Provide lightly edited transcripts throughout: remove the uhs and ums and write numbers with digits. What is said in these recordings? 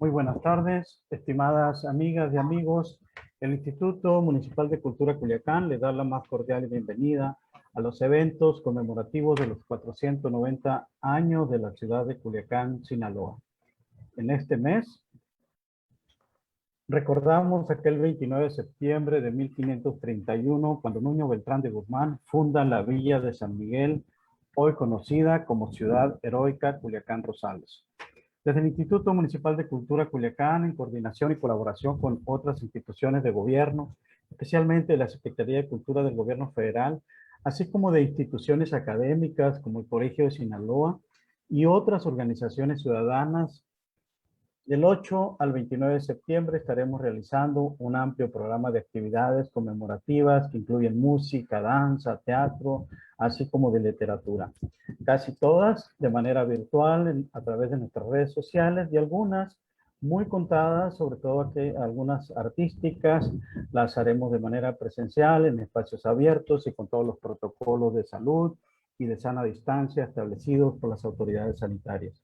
Muy buenas tardes, estimadas amigas y amigos. El Instituto Municipal de Cultura Culiacán le da la más cordial bienvenida a los eventos conmemorativos de los 490 años de la ciudad de Culiacán, Sinaloa. En este mes recordamos aquel 29 de septiembre de 1531, cuando Nuño Beltrán de Guzmán funda la villa de San Miguel, hoy conocida como Ciudad Heroica Culiacán Rosales. Desde el Instituto Municipal de Cultura Culiacán, en coordinación y colaboración con otras instituciones de gobierno, especialmente la Secretaría de Cultura del Gobierno Federal, así como de instituciones académicas como el Colegio de Sinaloa y otras organizaciones ciudadanas, del 8 al 29 de septiembre estaremos realizando un amplio programa de actividades conmemorativas que incluyen música, danza, teatro, así como de literatura. Casi todas de manera virtual a través de nuestras redes sociales y algunas muy contadas, sobre todo que algunas artísticas, las haremos de manera presencial en espacios abiertos y con todos los protocolos de salud y de sana distancia establecidos por las autoridades sanitarias.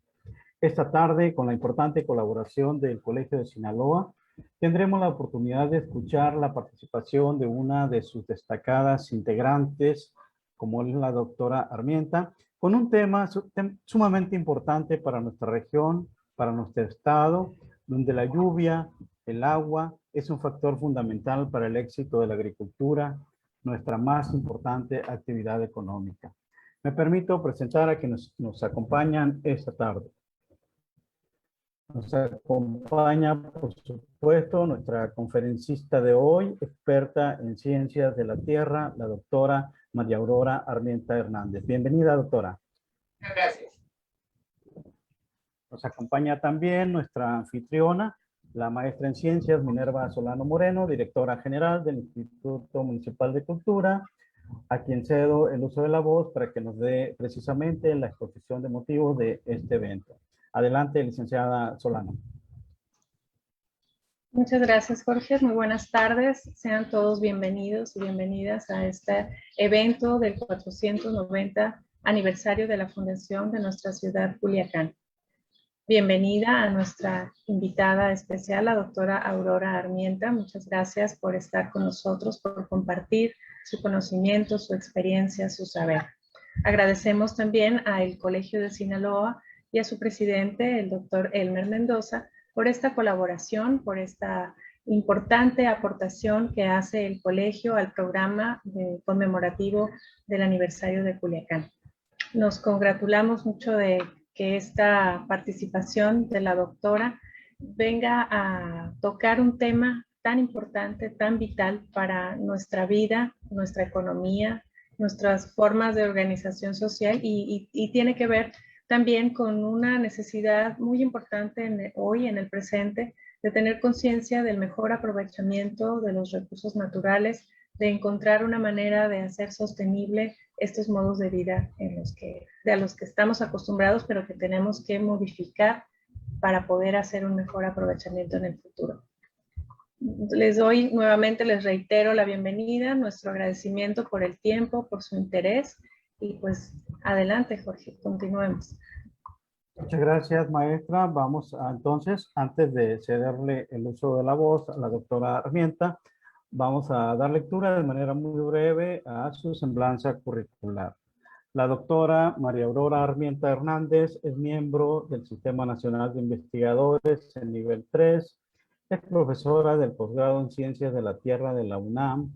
Esta tarde, con la importante colaboración del Colegio de Sinaloa, tendremos la oportunidad de escuchar la participación de una de sus destacadas integrantes, como es la doctora Armienta, con un tema sumamente importante para nuestra región, para nuestro estado, donde la lluvia, el agua, es un factor fundamental para el éxito de la agricultura, nuestra más importante actividad económica. Me permito presentar a quienes nos acompañan esta tarde. Nos acompaña, por supuesto, nuestra conferencista de hoy, experta en ciencias de la tierra, la doctora María Aurora Armienta Hernández. Bienvenida, doctora. Gracias. Nos acompaña también nuestra anfitriona, la maestra en ciencias Minerva Solano Moreno, directora general del Instituto Municipal de Cultura, a quien cedo el uso de la voz para que nos dé precisamente la exposición de motivos de este evento. Adelante, licenciada Solano. Muchas gracias, Jorge. Muy buenas tardes. Sean todos bienvenidos y bienvenidas a este evento del 490 aniversario de la fundación de nuestra ciudad Culiacán. Bienvenida a nuestra invitada especial, la doctora Aurora Armienta. Muchas gracias por estar con nosotros, por compartir su conocimiento, su experiencia, su saber. Agradecemos también al Colegio de Sinaloa y a su presidente, el doctor Elmer Mendoza, por esta colaboración, por esta importante aportación que hace el colegio al programa conmemorativo del aniversario de Culiacán. Nos congratulamos mucho de que esta participación de la doctora venga a tocar un tema tan importante, tan vital para nuestra vida, nuestra economía, nuestras formas de organización social y tiene que ver también con una necesidad muy importante hoy en el presente de tener conciencia del mejor aprovechamiento de los recursos naturales, de encontrar una manera de hacer sostenible estos modos de vida a los que estamos acostumbrados, pero que tenemos que modificar para poder hacer un mejor aprovechamiento en el futuro. Les reitero la bienvenida, nuestro agradecimiento por el tiempo, por su interés y pues adelante, Jorge, continuemos. Muchas gracias, maestra. Vamos entonces, antes de cederle el uso de la voz a la doctora Armienta, vamos a dar lectura de manera muy breve a su semblanza curricular. La doctora María Aurora Armienta Hernández es miembro del Sistema Nacional de Investigadores en nivel 3, es profesora del posgrado en Ciencias de la Tierra de la UNAM,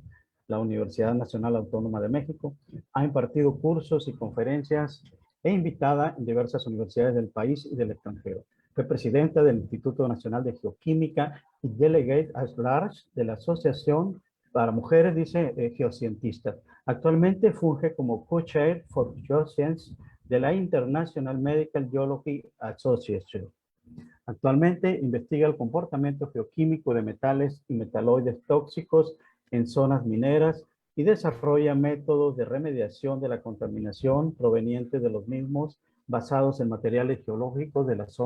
la Universidad Nacional Autónoma de México. Ha impartido cursos y conferencias e invitada en diversas universidades del país y del extranjero. Fue presidenta del Instituto Nacional de Geoquímica y delegate at large de la Asociación para Mujeres, Geocientistas. Actualmente funge como Co-Chair for Geoscience de la International Medical Geology Association. Actualmente investiga el comportamiento geoquímico de metales y metaloides tóxicos en zonas mineras y desarrolla métodos de remediación de la contaminación proveniente de los mismos basados en materiales geológicos de las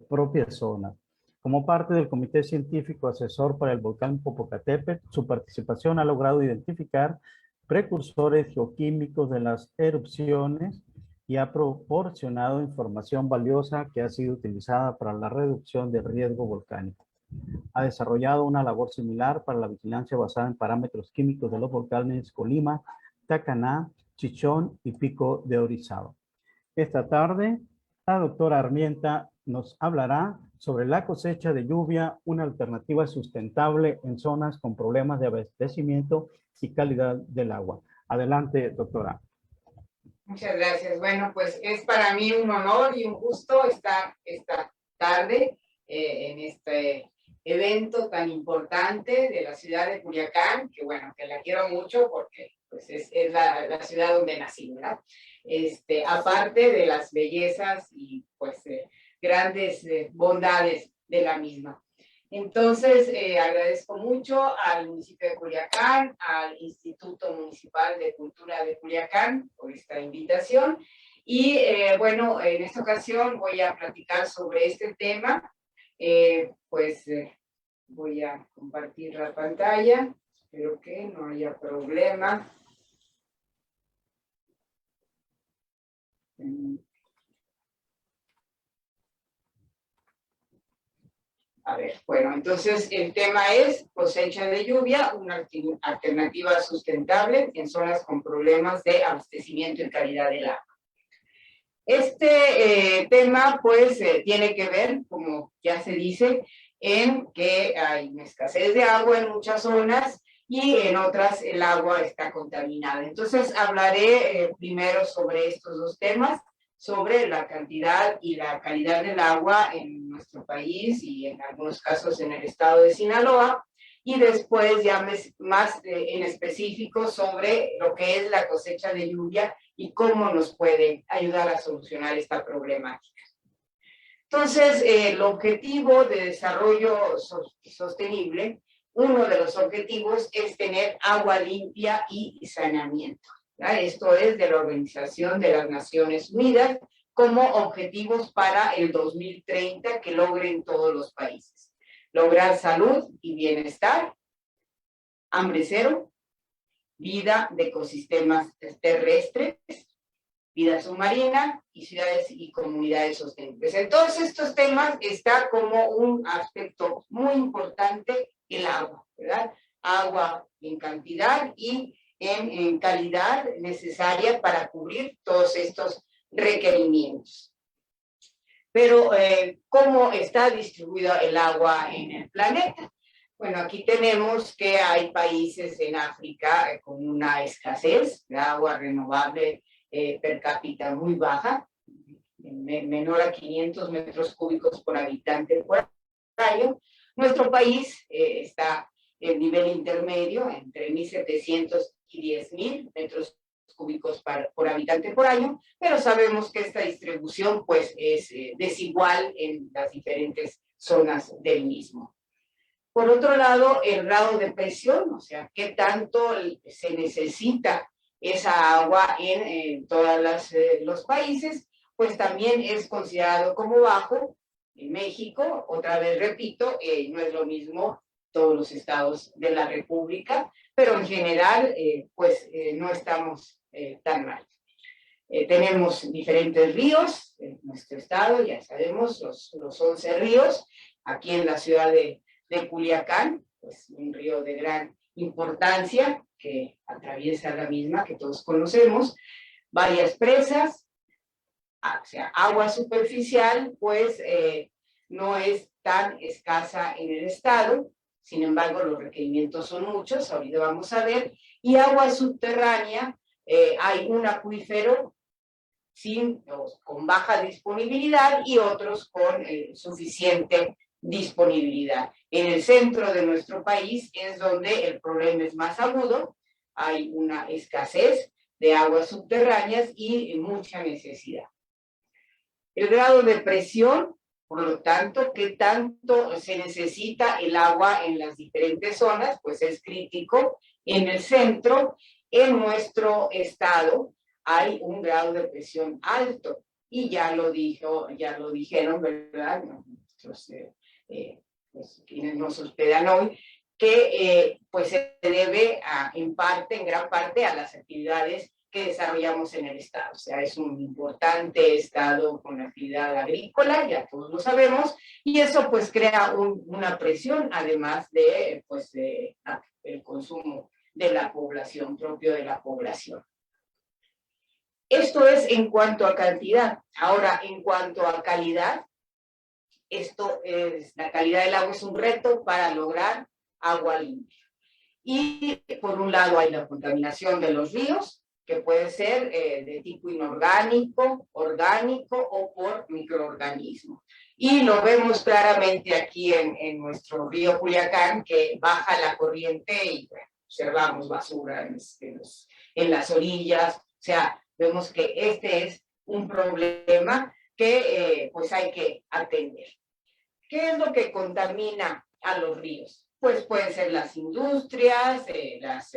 propias zonas. Como parte del Comité Científico Asesor para el Volcán Popocatépetl, su participación ha logrado identificar precursores geoquímicos de las erupciones y ha proporcionado información valiosa que ha sido utilizada para la reducción del riesgo volcánico. Ha desarrollado una labor similar para la vigilancia basada en parámetros químicos de los volcanes Colima, Tacaná, Chichón y Pico de Orizaba. Esta tarde, la doctora Armienta nos hablará sobre la cosecha de lluvia, una alternativa sustentable en zonas con problemas de abastecimiento y calidad del agua. Adelante, doctora. Muchas gracias. Bueno, pues es para mí un honor y un gusto estar esta tarde en este evento tan importante de la ciudad de Culiacán, que bueno, que la quiero mucho porque pues es la ciudad donde nací, ¿verdad? Aparte de las bellezas y pues grandes bondades de la misma. Entonces, agradezco mucho al municipio de Culiacán, al Instituto Municipal de Cultura de Culiacán por esta invitación. Y bueno, en esta ocasión voy a platicar sobre este tema. Voy a compartir la pantalla. Espero que no haya problema. A ver, bueno, entonces el tema es cosecha de lluvia, una alternativa sustentable en zonas con problemas de abastecimiento y calidad del agua. Este tema pues tiene que ver, como ya se dice, en que hay una escasez de agua en muchas zonas y en otras el agua está contaminada. Entonces hablaré primero sobre estos dos temas, sobre la cantidad y la calidad del agua en nuestro país y en algunos casos en el estado de Sinaloa, y después ya más en específico sobre lo que es la cosecha de lluvia y cómo nos puede ayudar a solucionar esta problemática. Entonces, el objetivo de desarrollo sostenible, uno de los objetivos es tener agua limpia y saneamiento. Esto es de la Organización de las Naciones Unidas como objetivos para el 2030 que logren todos los países. Lograr salud y bienestar, hambre cero, vida de ecosistemas terrestres, vida submarina y ciudades y comunidades sostenibles. En todos estos temas está como un aspecto muy importante el agua, ¿verdad? Agua en cantidad y en calidad necesaria para cubrir todos estos requerimientos. Pero, ¿cómo está distribuido el agua en el planeta? Bueno, aquí tenemos que hay países en África con una escasez de agua renovable per cápita muy baja, menor a 500 metros cúbicos por habitante por año. Nuestro país está en nivel intermedio, entre 1.700 y 10.000 metros cúbicos por habitante por año, pero sabemos que esta distribución pues es desigual en las diferentes zonas del mismo. Por otro lado, el grado de presión, o sea, qué tanto se necesita esa agua en todos los países, pues también es considerado como bajo. En México, otra vez repito, no es lo mismo todos los estados de la República, pero en general, no estamos tan mal. Tenemos diferentes ríos en nuestro estado, ya sabemos, los 11 ríos, aquí en la ciudad de Culiacán, pues un río de gran importancia que atraviesa la misma, que todos conocemos, varias presas, o sea, agua superficial, pues no es tan escasa en el estado, sin embargo los requerimientos son muchos, ahorita vamos a ver, y agua subterránea, hay un acuífero con baja disponibilidad y otros con suficiente disponibilidad. En el centro de nuestro país es donde el problema es más agudo, hay una escasez de aguas subterráneas y mucha necesidad. El grado de presión, por lo tanto, qué tanto se necesita el agua en las diferentes zonas, pues es crítico. En el centro, en nuestro estado, hay un grado de presión alto, y ya lo dijeron, ¿verdad? Pues, quienes nos hospedan hoy, que pues se debe en gran parte a las actividades que desarrollamos en el estado. O sea, es un importante estado con actividad agrícola, ya todos lo sabemos, y eso pues crea una presión, además de pues el consumo de la población, propio de la población. Esto es en cuanto a cantidad. Ahora, en cuanto a calidad, la calidad del agua es un reto para lograr agua limpia. Y por un lado hay la contaminación de los ríos, que puede ser de tipo inorgánico, orgánico o por microorganismos. Y lo vemos claramente aquí en nuestro río Culiacán, que baja la corriente y bueno, observamos basura en las orillas. O sea, vemos que este es un problema que pues hay que atender. ¿Qué es lo que contamina a los ríos? Pues pueden ser las industrias, las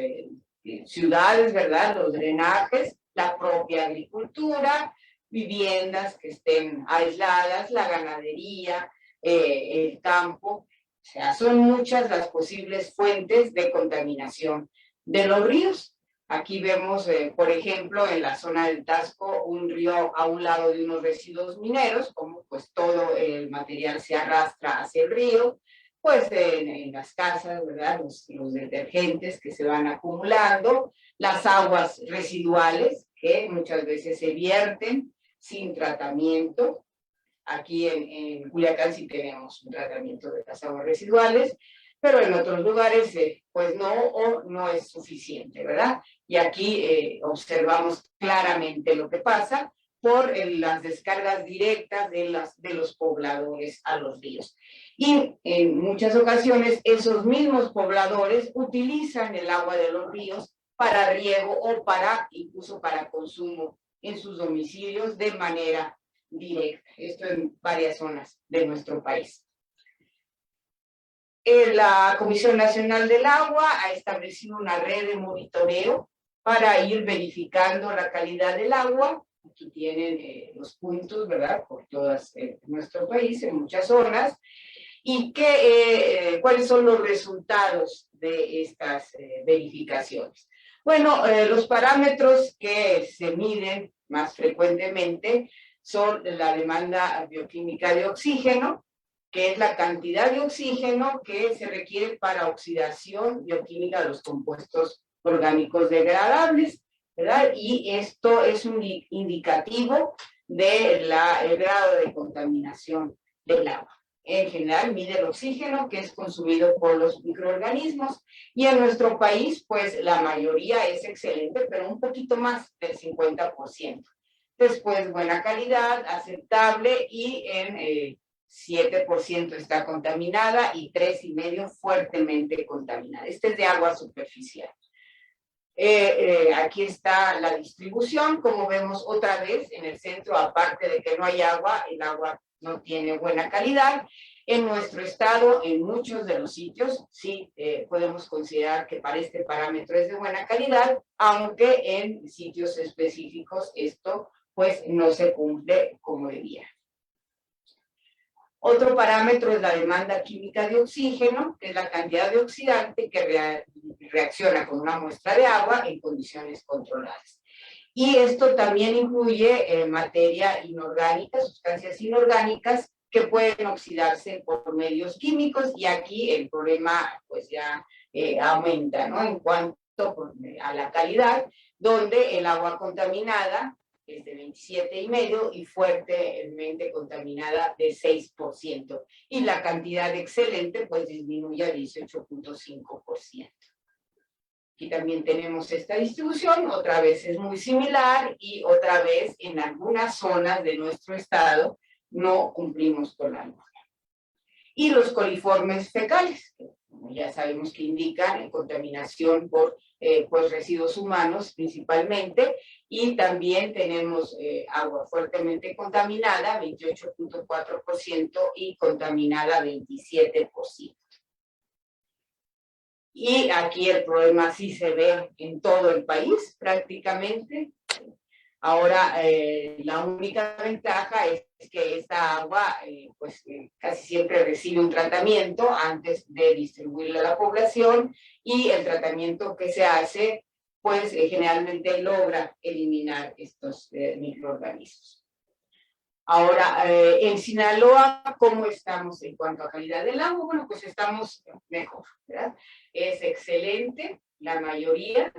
ciudades, ¿verdad? Los drenajes, la propia agricultura, viviendas que estén aisladas, la ganadería, el campo. O sea, son muchas las posibles fuentes de contaminación de los ríos. Aquí vemos, por ejemplo, en la zona del Tasco, un río a un lado de unos residuos mineros, como pues todo el material se arrastra hacia el río, pues en las casas, ¿verdad? Los detergentes que se van acumulando, las aguas residuales que muchas veces se vierten sin tratamiento. Aquí en Culiacán sí tenemos un tratamiento de las aguas residuales, pero en otros lugares pues no es suficiente, ¿verdad? Y aquí observamos claramente lo que pasa por las descargas directas de los pobladores a los ríos. Y en muchas ocasiones esos mismos pobladores utilizan el agua de los ríos para riego o incluso para consumo en sus domicilios de manera directa. Esto en varias zonas de nuestro país. La Comisión Nacional del Agua ha establecido una red de monitoreo para ir verificando la calidad del agua. Aquí tienen los puntos, ¿verdad? Por todas nuestro país, en muchas zonas. ¿Y cuáles son los resultados de estas verificaciones? Bueno, los parámetros que se miden más frecuentemente son la demanda bioquímica de oxígeno, que es la cantidad de oxígeno que se requiere para oxidación bioquímica de los compuestos orgánicos degradables, ¿verdad? Y esto es un indicativo del grado de contaminación del agua. En general mide el oxígeno que es consumido por los microorganismos y en nuestro país pues la mayoría es excelente, pero un poquito más del 50%. Después buena calidad, aceptable y en 7% está contaminada y 3,5% fuertemente contaminada. Este es de agua superficial. Aquí está la distribución, como vemos otra vez en el centro, aparte de que no hay agua, el agua no tiene buena calidad. En nuestro estado, en muchos de los sitios, sí podemos considerar que para este parámetro es de buena calidad, aunque en sitios específicos esto pues no se cumple como debía. Otro parámetro es la demanda química de oxígeno, que es la cantidad de oxidante que reacciona con una muestra de agua en condiciones controladas. Y esto también incluye materia inorgánica, sustancias inorgánicas que pueden oxidarse por medios químicos y aquí el problema pues ya aumenta, ¿no? En cuanto a la calidad, donde el agua contaminada es de 27,5% y fuertemente contaminada de 6%. Y la cantidad excelente pues disminuye a 18,5%. Aquí también tenemos esta distribución, otra vez es muy similar y otra vez en algunas zonas de nuestro estado no cumplimos con la norma. Y los coliformes fecales, que como ya sabemos que indican contaminación por pues residuos humanos principalmente, y también tenemos agua fuertemente contaminada, 28,4% y contaminada 27%. Y aquí el problema sí se ve en todo el país prácticamente. Ahora, la única ventaja es que esta agua casi siempre recibe un tratamiento antes de distribuirla a la población y el tratamiento que se hace pues generalmente logra eliminar estos microorganismos. Ahora, en Sinaloa, ¿cómo estamos en cuanto a calidad del agua? Bueno, pues estamos mejor, ¿verdad? Es excelente, la mayoría,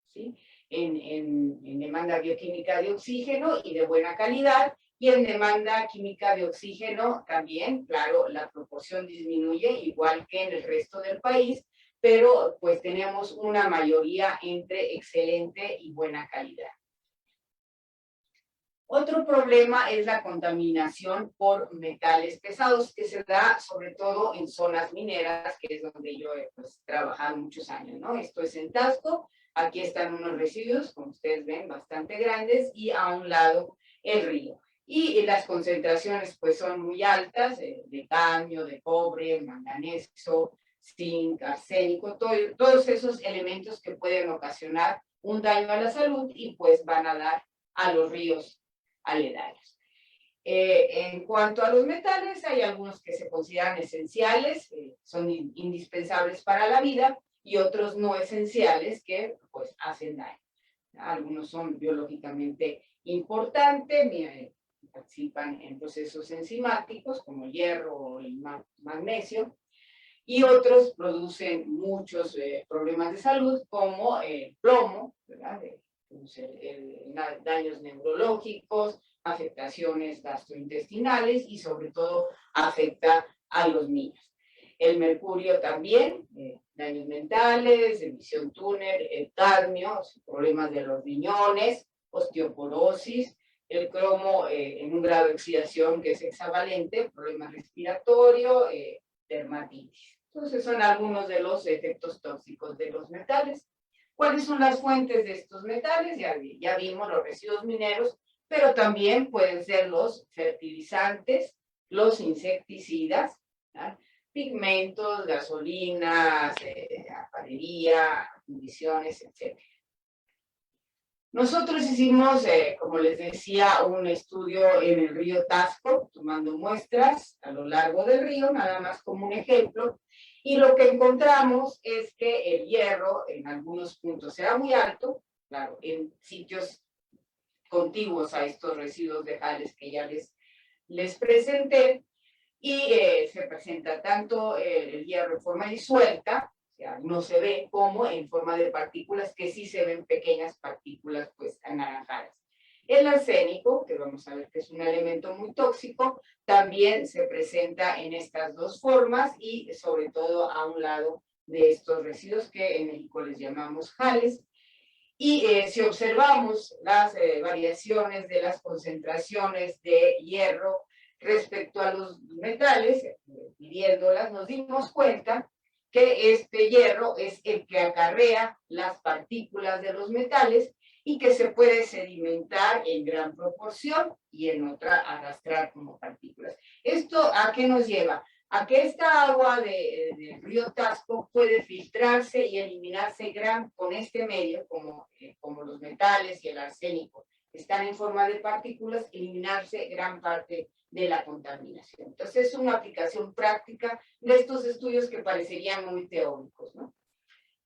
¿sí? En demanda bioquímica de oxígeno y de buena calidad, y en demanda química de oxígeno también, claro, la proporción disminuye igual que en el resto del país, pero pues tenemos una mayoría entre excelente y buena calidad. Otro problema es la contaminación por metales pesados, que se da sobre todo en zonas mineras, que es donde yo he trabajado muchos años, ¿no? Esto es en Taxco, aquí están unos residuos, como ustedes ven, bastante grandes, y a un lado el río. Y las concentraciones pues son muy altas, de cadmio, de cobre, manganeso, zinc, arsénico, todos esos elementos que pueden ocasionar un daño a la salud y pues van a dar a los ríos aledaños. En cuanto a los metales, hay algunos que se consideran esenciales, son indispensables para la vida, y otros no esenciales que pues hacen daño. Algunos son biológicamente importantes, participan en procesos enzimáticos como el hierro o el magnesio, y otros producen muchos problemas de salud como el plomo, ¿verdad? Daños neurológicos, afectaciones gastrointestinales y sobre todo afecta a los niños. El mercurio también, daños mentales, emisión túnel, el cadmio, problemas de los riñones, osteoporosis, el cromo en un grado de oxidación que es hexavalente, problemas respiratorios, dermatitis. Entonces son algunos de los efectos tóxicos de los metales. ¿Cuáles son las fuentes de estos metales? Ya vimos los residuos mineros, pero también pueden ser los fertilizantes, los insecticidas, ¿verdad? Pigmentos, gasolinas, alfarería, fundiciones, etc. Nosotros hicimos, como les decía, un estudio en el río Taxco, tomando muestras a lo largo del río, nada más como un ejemplo, y lo que encontramos es que el hierro en algunos puntos era muy alto, claro, en sitios contiguos a estos residuos de jales que ya les presenté, y se presenta tanto el hierro en forma disuelta, o sea, no se ve, como en forma de partículas, que sí se ven pequeñas partículas pues anaranjadas. El arsénico, que vamos a ver que es un elemento muy tóxico, también se presenta en estas dos formas y sobre todo a un lado de estos residuos que en México les llamamos jales. Y si observamos las variaciones de las concentraciones de hierro respecto a los metales, midiéndolas, nos dimos cuenta que este hierro es el que acarrea las partículas de los metales y que se puede sedimentar en gran proporción y en otra arrastrar como partículas. ¿Esto a qué nos lleva? A que esta agua del río Taxco puede filtrarse y eliminarse con este medio, como los metales y el arsénico están en forma de partículas, eliminarse gran parte de la contaminación. Entonces es una aplicación práctica de estos estudios que parecerían muy teóricos, ¿no?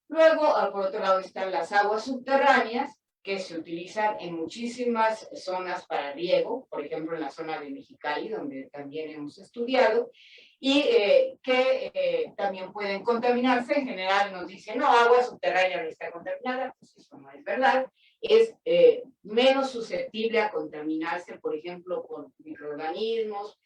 Luego, por otro lado, están las aguas subterráneas, que se utilizan en muchísimas zonas para riego, por ejemplo en la zona de Mexicali, donde también hemos estudiado, y que también pueden contaminarse. En general nos dicen, no, agua subterránea no está contaminada, pues eso no es verdad. Es menos susceptible a contaminarse, por ejemplo, por microorganismos,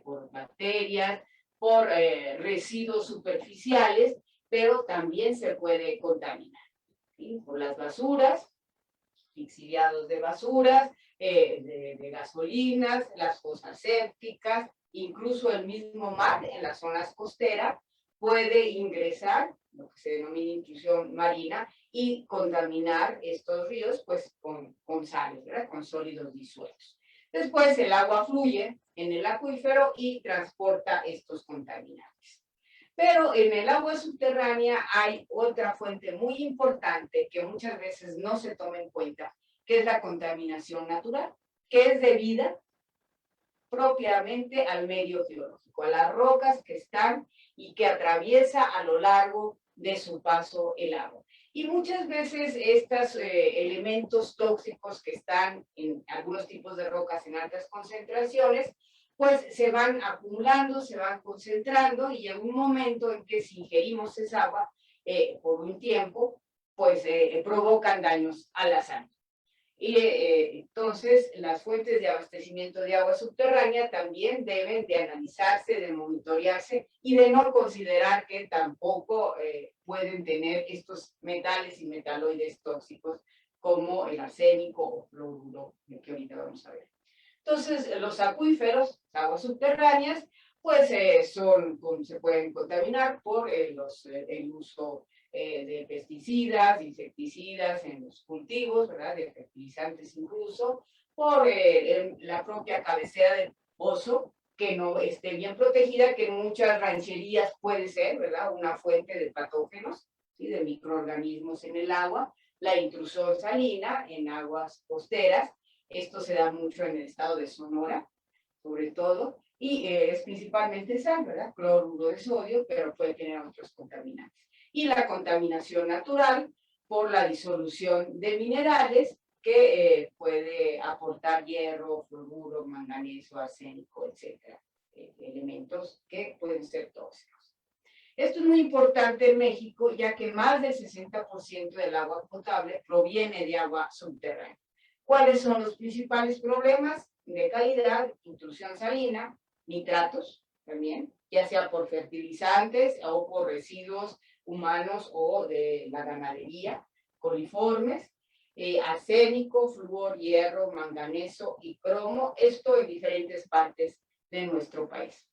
por bacterias, por residuos superficiales, pero también se puede contaminar, ¿sí? Por las basuras, lixiviados de basuras, de gasolinas, las fosas sépticas, incluso el mismo mar en las zonas costeras puede ingresar, lo que se denomina intrusión marina, y contaminar estos ríos pues con sales, ¿verdad? Con sólidos disueltos. Después el agua fluye en el acuífero y transporta estos contaminantes. Pero en el agua subterránea hay otra fuente muy importante que muchas veces no se toma en cuenta, que es la contaminación natural, que es debida propiamente al medio geológico, a las rocas que están y que atraviesa a lo largo de su paso el agua. Y muchas veces estos elementos tóxicos que están en algunos tipos de rocas en altas concentraciones, pues se van acumulando, se van concentrando y en un momento en que si ingerimos esa agua por un tiempo, pues provocan daños a la salud. Y entonces las fuentes de abastecimiento de agua subterránea también deben de analizarse, de monitorearse y de no considerar que tampoco pueden tener estos metales y metaloides tóxicos como el arsénico o fluoruro, que ahorita vamos a ver. Entonces los acuíferos, aguas subterráneas, pues se pueden contaminar por el uso de pesticidas, insecticidas en los cultivos, ¿verdad? De fertilizantes incluso, por la propia cabecera del pozo, que no esté bien protegida, que en muchas rancherías puede ser, ¿verdad? Una fuente de patógenos, ¿sí? De microorganismos en el agua, la intrusión salina en aguas costeras, esto se da mucho en el estado de Sonora, sobre todo, y es principalmente sal, ¿verdad? Cloruro de sodio, pero puede tener otros contaminantes. Y la contaminación natural por la disolución de minerales que puede aportar hierro, fluoruro, manganeso, arsénico, etcétera, elementos que pueden ser tóxicos. Esto es muy importante en México, ya que más del 60% del agua potable proviene de agua subterránea. ¿Cuáles son los principales problemas de calidad? Intrusión salina, nitratos también, ya sea por fertilizantes o por residuos humanos o de la ganadería, coliformes, arsénico, flúor, hierro, manganeso y cromo, esto en diferentes partes de nuestro país.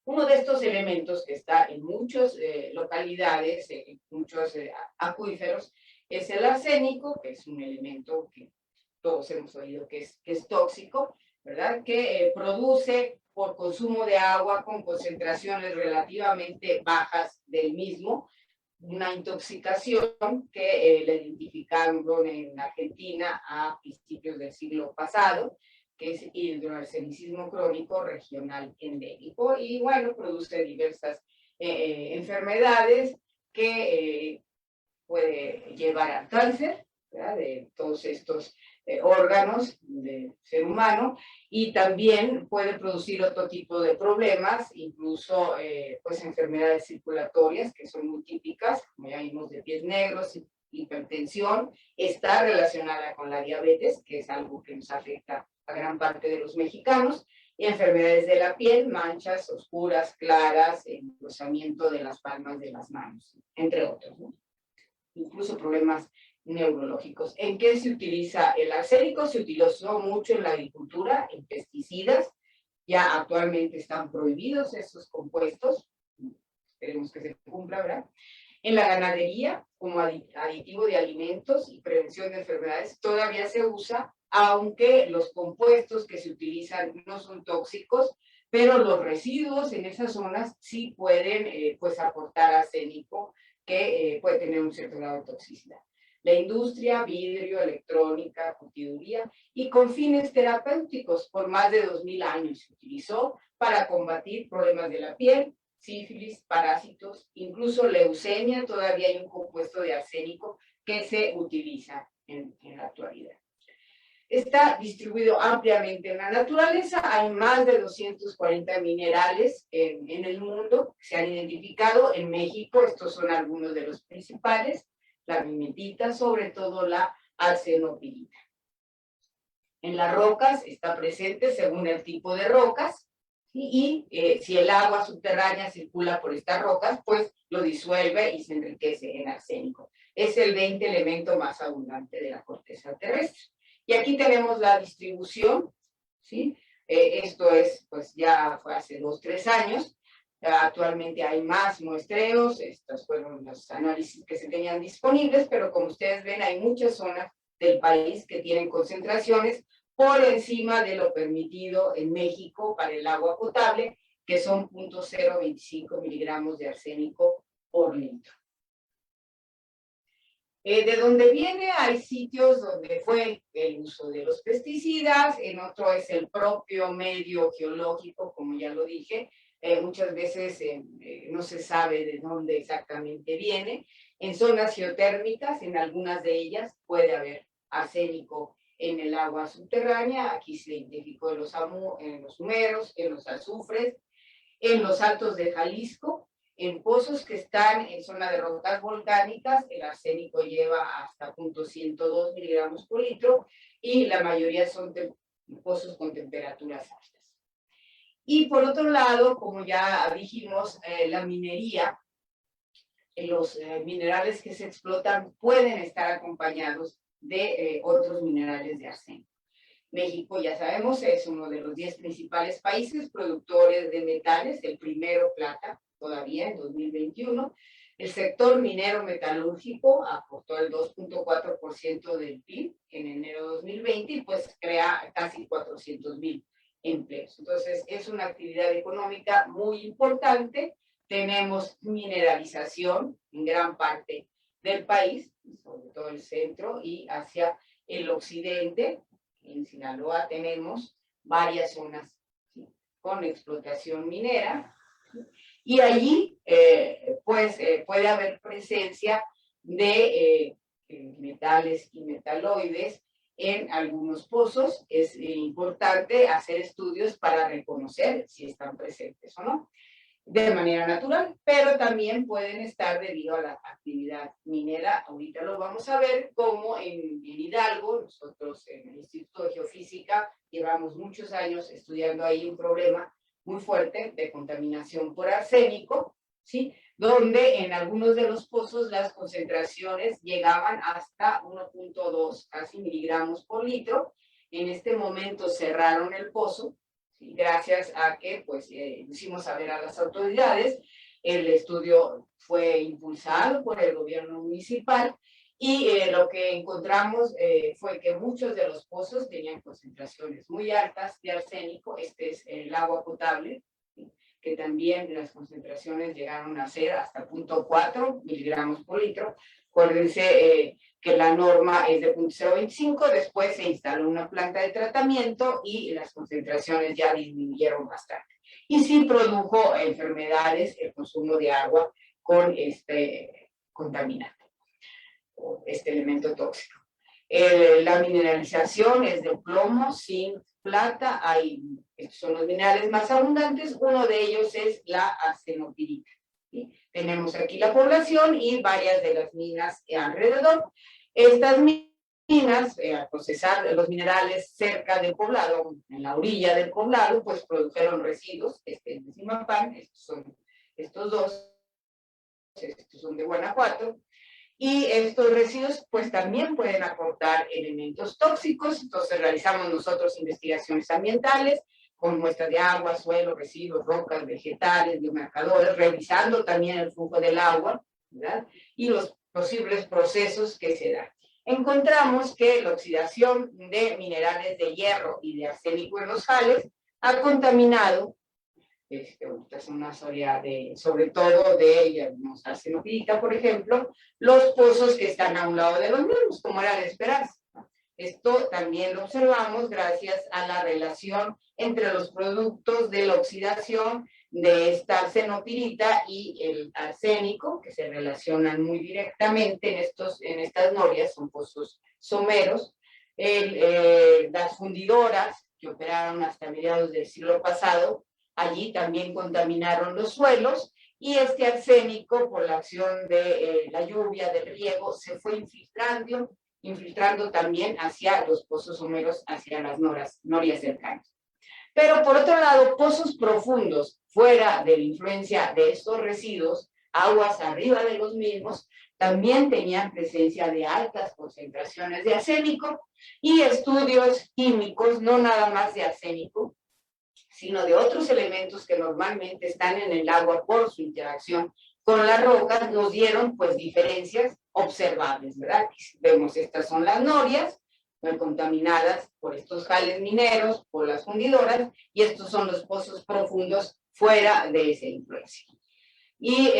Uno de estos elementos que está en muchas localidades, en muchos acuíferos, es el arsénico, que es un elemento que todos hemos oído que es tóxico, ¿verdad? Que produce por consumo de agua con concentraciones relativamente bajas del mismo, una intoxicación que la identificaron en Argentina a principios del siglo pasado, que es hidroarsenicismo crónico regional endémico, y bueno, produce diversas enfermedades que puede llevar al cáncer, ¿verdad? De todos estos órganos del ser humano, y también puede producir otro tipo de problemas, incluso pues enfermedades circulatorias que son muy típicas, como ya vimos, de pies negros, hipertensión, está relacionada con la diabetes, que es algo que nos afecta a gran parte de los mexicanos, y enfermedades de la piel, manchas oscuras, claras, engrosamiento de las palmas de las manos, entre otros, ¿no? Incluso problemas neurológicos. ¿En qué se utiliza el arsénico? Se utilizó mucho en la agricultura, en pesticidas. Ya actualmente están prohibidos esos compuestos. Esperemos que se cumpla, ¿verdad? En la ganadería, como aditivo de alimentos y prevención de enfermedades, todavía se usa, aunque los compuestos que se utilizan no son tóxicos, pero los residuos en esas zonas sí pueden pues aportar arsénico, que puede tener un cierto grado de toxicidad. La industria, vidrio, electrónica, curtiduría, y con fines terapéuticos por más de 2000 años se utilizó para combatir problemas de la piel, sífilis, parásitos, incluso leucemia. Todavía hay un compuesto de arsénico que se utiliza en la actualidad. Está distribuido ampliamente en la naturaleza. Hay más de 240 minerales en el mundo que se han identificado. En México, estos son algunos de los principales: la mimetita, sobre todo la arsenopirita. En las rocas está presente según el tipo de rocas, y si el agua subterránea circula por estas rocas, pues lo disuelve y se enriquece en arsénico. Es el 20 elemento más abundante de la corteza terrestre. Y aquí tenemos la distribución, ¿sí? Esto es, pues ya fue hace 2 o 3 años. Actualmente hay más muestreos. Estos fueron los análisis que se tenían disponibles, pero como ustedes ven, hay muchas zonas del país que tienen concentraciones por encima de lo permitido en México para el agua potable, que son 0.025 miligramos de arsénico por litro. De donde viene, hay sitios donde fue el uso de los pesticidas, en otro es el propio medio geológico, como ya lo dije, muchas veces no se sabe de dónde exactamente viene. En zonas geotérmicas, en algunas de ellas, puede haber arsénico en el agua subterránea. Aquí se identificó en los humeros, en los azufres, en los altos de Jalisco, en pozos que están en zona de rocas volcánicas. El arsénico lleva hasta 0.102 miligramos por litro y la mayoría son pozos con temperaturas altas. Y por otro lado, como ya dijimos, la minería, los minerales que se explotan pueden estar acompañados de otros minerales de arsénico. México, ya sabemos, es uno de los 10 principales países productores de metales, el primero plata, todavía en 2021. El sector minero metalúrgico aportó el 2.4% del PIB en enero de 2020 y pues crea casi 400,000 empleos. Entonces, es una actividad económica muy importante. Tenemos mineralización en gran parte del país, sobre todo el centro y hacia el occidente. En Sinaloa tenemos varias zonas, ¿sí?, con explotación minera, ¿sí?, y allí puede haber presencia de metales y metaloides en algunos pozos. Es importante hacer estudios para reconocer si están presentes o no de manera natural, pero también pueden estar debido a la actividad minera. Ahorita lo vamos a ver, como en Hidalgo, nosotros en el Instituto de Geofísica llevamos muchos años estudiando ahí un problema muy fuerte de contaminación por arsénico, ¿sí?, donde en algunos de los pozos las concentraciones llegaban hasta 1.2 casi miligramos por litro. En este momento cerraron el pozo, gracias a que pues hicimos saber a las autoridades. El estudio fue impulsado por el gobierno municipal y lo que encontramos fue que muchos de los pozos tenían concentraciones muy altas de arsénico. Este es el agua potable, ¿sí?, que también las concentraciones llegaron a ser hasta 0.4 miligramos por litro. Acuérdense que la norma es de 0.025, después se instaló una planta de tratamiento y las concentraciones ya disminuyeron bastante. Y sí produjo enfermedades el consumo de agua con este contaminante, o este elemento tóxico. La mineralización es de plomo, zinc, plata. Estos son los minerales más abundantes. Uno de ellos es la arsenopirita, ¿sí? Tenemos aquí la población y varias de las minas alrededor. Estas minas, al procesar los minerales cerca del poblado, en la orilla del poblado, pues produjeron residuos. Este es de Zimapán, estos son de Guanajuato. Y estos residuos pues también pueden aportar elementos tóxicos. Entonces realizamos nosotros investigaciones ambientales con muestras de agua, suelo, residuos, rocas, vegetales, biomarcadores, revisando también el flujo del agua, ¿verdad?, y los posibles procesos que se dan. Encontramos que la oxidación de minerales de hierro y de arsénico en los sales ha contaminado, esta es una historia sobre todo de arsenopirita, por ejemplo, los pozos que están a un lado de los mismos, como era de esperarse. Esto también lo observamos gracias a la relación entre los productos de la oxidación de esta arsenopirita y el arsénico, que se relacionan muy directamente en estas norias, son pozos someros. Las fundidoras que operaron hasta mediados del siglo pasado, allí también contaminaron los suelos, y este arsénico, por la acción de la lluvia, del riego, se fue infiltrando también hacia los pozos someros, hacia las norias cercanas. Pero por otro lado, pozos profundos, fuera de la influencia de estos residuos, aguas arriba de los mismos, también tenían presencia de altas concentraciones de arsénico, y estudios químicos, no nada más de arsénico, sino de otros elementos que normalmente están en el agua por su interacción con las rocas, nos dieron pues diferencias observables, ¿verdad? Vemos, estas son las norias contaminadas por estos jales mineros, por las fundidoras, y estos son los pozos profundos fuera de esa influencia. Y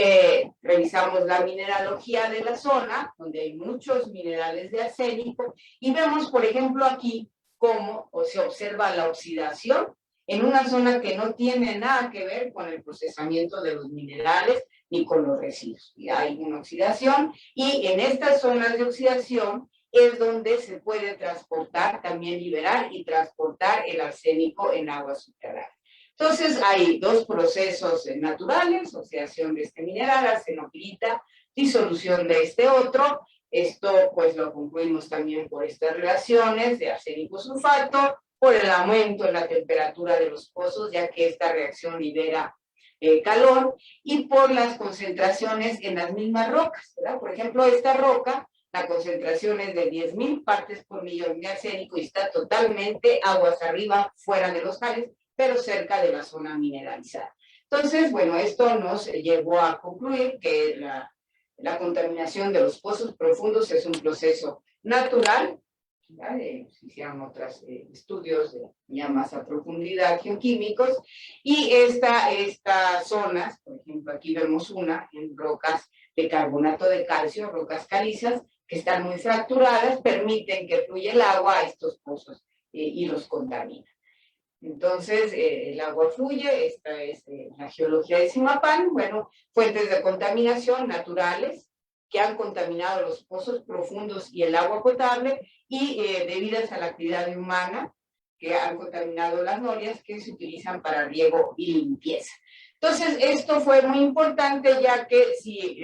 revisamos la mineralogía de la zona, donde hay muchos minerales de arsénico, y vemos, por ejemplo, aquí cómo se observa la oxidación en una zona que no tiene nada que ver con el procesamiento de los minerales ni con los residuos. Y hay una oxidación y en estas zonas de oxidación es donde se puede transportar, también liberar y transportar el arsénico en agua subterránea. Entonces hay dos procesos naturales, oxidación de este mineral, arsenopirita, disolución de este otro. Esto pues lo concluimos también por estas relaciones de arsénico sulfato, por el aumento en la temperatura de los pozos, ya que esta reacción libera calor, y por las concentraciones en las mismas rocas, ¿verdad? Por ejemplo, esta roca, la concentración es de 10,000 partes por millón de arsénico y está totalmente aguas arriba, fuera de los jales, pero cerca de la zona mineralizada. Entonces, bueno, esto nos llevó a concluir que la contaminación de los pozos profundos es un proceso natural. Se hicieron otros estudios ya más a profundidad geoquímicos, y estas zonas, por ejemplo, aquí vemos una en rocas de carbonato de calcio, rocas calizas, que están muy fracturadas, permiten que fluya el agua a estos pozos y los contamina. Entonces, el agua fluye, esta es la geología de Zimapán, bueno, fuentes de contaminación naturales que han contaminado los pozos profundos y el agua potable, y debidas a la actividad humana que han contaminado las norias que se utilizan para riego y limpieza. Entonces, esto fue muy importante, ya que si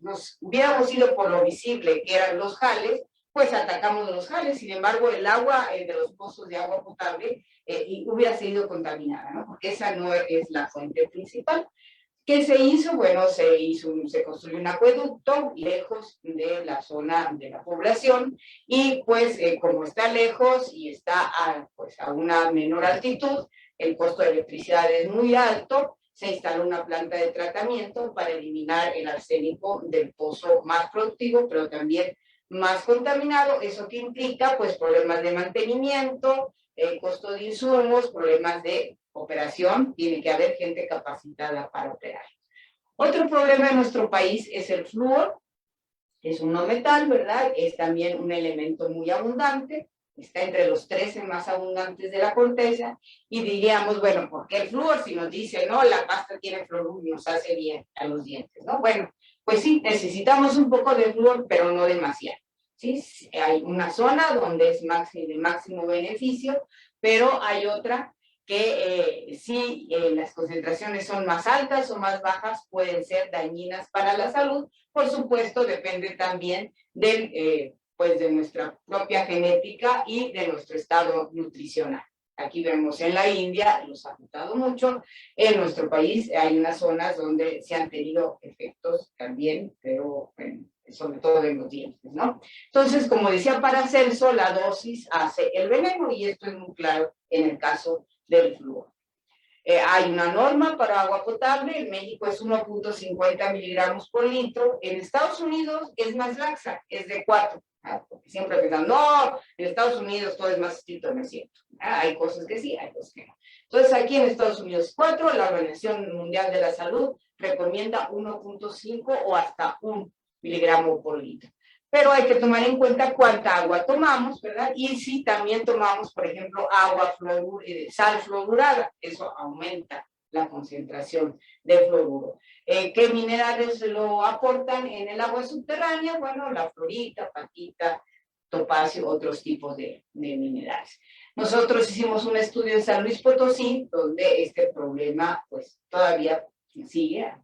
nos hubiéramos ido por lo visible, que eran los jales, pues atacamos los jales. Sin embargo, el agua de los pozos de agua potable hubiera sido contaminada, ¿no? Porque esa no es la fuente principal. ¿Qué se hizo? Bueno, se construyó un acueducto lejos de la zona de la población, y pues como está lejos y está pues, a una menor altitud, el costo de electricidad es muy alto. Se instaló una planta de tratamiento para eliminar el arsénico del pozo más productivo, pero también más contaminado. ¿Eso que implica? Pues problemas de mantenimiento, costo de insumos, problemas de operación. Tiene que haber gente capacitada para operar. Otro problema en nuestro país es el flúor. Es un no metal, ¿verdad? Es también un elemento muy abundante. Está entre los 13 más abundantes de la corteza, y diríamos, bueno, ¿por qué el flúor? Si nos dice, no, la pasta tiene flúor y nos hace bien a los dientes, ¿no? Bueno, pues sí, necesitamos un poco de flúor, pero no demasiado, ¿sí? Hay una zona donde es de máximo beneficio, pero hay otra que si las concentraciones son más altas o más bajas, pueden ser dañinas para la salud. Por supuesto, depende también pues de nuestra propia genética y de nuestro estado nutricional. Aquí vemos en la India, los ha afectado mucho. En nuestro país hay unas zonas donde se han tenido efectos también, pero bueno, sobre todo en los dientes, ¿no? Entonces, como decía Paracelso, la dosis hace el veneno, y esto es muy claro en el caso del flúor. Hay una norma para agua potable. En México es 1.50 miligramos por litro. En Estados Unidos es más laxa, es de 4. Porque siempre piensan, no, en Estados Unidos todo es más estricto, no es cierto. Hay cosas que sí, hay cosas que no. Entonces, aquí en Estados Unidos 4, la Organización Mundial de la Salud recomienda 1.5 o hasta 1 miligramo por litro. Pero hay que tomar en cuenta cuánta agua tomamos, ¿verdad? Y si también tomamos, por ejemplo, sal fluorurada, eso aumenta la concentración de fluoruro. ¿Qué minerales lo aportan en el agua subterránea? Bueno, la fluorita, apatita, topacio, otros tipos de minerales. Nosotros hicimos un estudio en San Luis Potosí, donde este problema pues todavía sigue,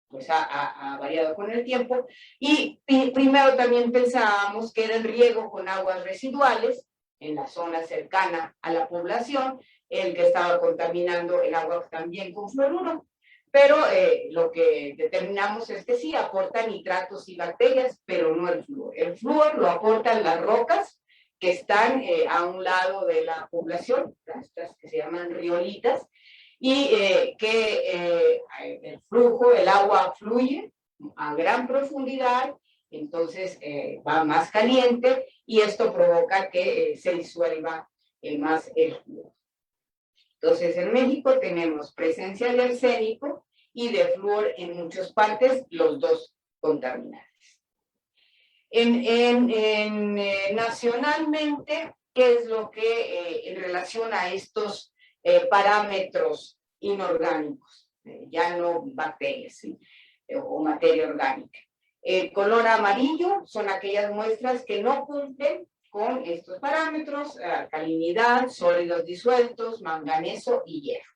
pues ha variado con el tiempo, y primero también pensábamos que era el riego con aguas residuales en la zona cercana a la población el que estaba contaminando el agua también con fluoruro, pero lo que determinamos es que sí, aporta nitratos y bacterias, pero no el flúor. El flúor lo aportan las rocas que están a un lado de la población, estas que se llaman riolitas, y el flujo, el agua fluye a gran profundidad, entonces va más caliente, y esto provoca que se disuelva más el flúor. Entonces, en México tenemos presencia de arsénico y de flúor en muchas partes, los dos contaminantes. Nacionalmente, ¿qué es lo que en relación a estos parámetros inorgánicos, ya no bacterias, ¿sí? O materia orgánica. El color amarillo son aquellas muestras que no cumplen con estos parámetros: alcalinidad, sólidos disueltos, manganeso y hierro.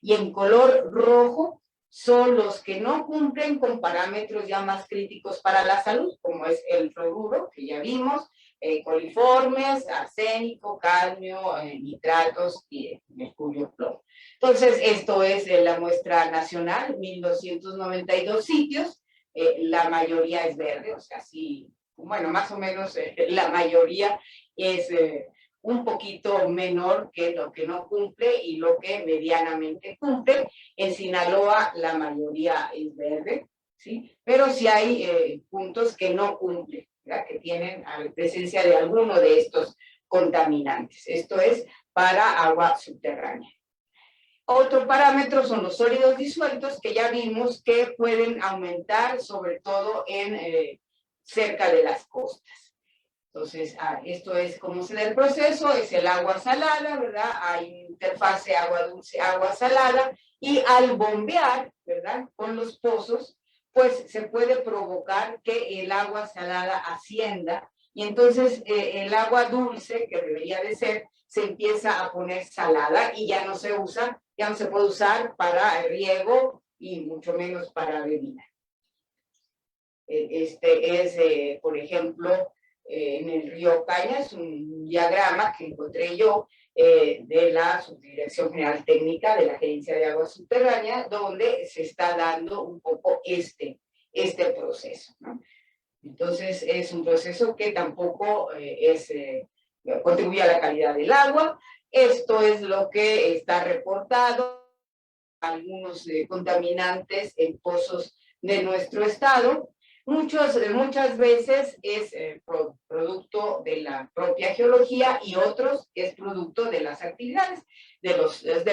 Y en color rojo son los que no cumplen con parámetros ya más críticos para la salud, como es el fluoruro, que ya vimos, coliformes, arsénico, cadmio, nitratos y mercurio, plomo. Entonces, esto es la muestra nacional, 1292 sitios, la mayoría es verde, o sea, sí, bueno, más o menos la mayoría es un poquito menor que lo que no cumple y lo que medianamente cumple. En Sinaloa la mayoría es verde, ¿sí? Pero sí hay puntos que no cumplen, ¿verdad? Que tienen presencia de alguno de estos contaminantes. Esto es para agua subterránea. Otro parámetro son los sólidos disueltos, que ya vimos que pueden aumentar, sobre todo en cerca de las costas. Entonces, esto es cómo se da el proceso: es el agua salada, ¿verdad? Hay interfase agua dulce, agua salada, y al bombear, ¿verdad?, con los pozos, pues se puede provocar que el agua salada ascienda, y entonces el agua dulce, que debería de ser, se empieza a poner salada y ya no se usa, ya no se puede usar para riego y mucho menos para bebida. Este es, por ejemplo, en el río Cañas, un diagrama que encontré yo de la Subdirección General Técnica de la Gerencia de Agua Subterránea, donde se está dando un poco este proceso, ¿no? Entonces, es un proceso que tampoco contribuye a la calidad del agua. Esto es lo que está reportado: algunos contaminantes en pozos de nuestro estado. Muchas veces es producto de la propia geología, y otros es producto de las actividades de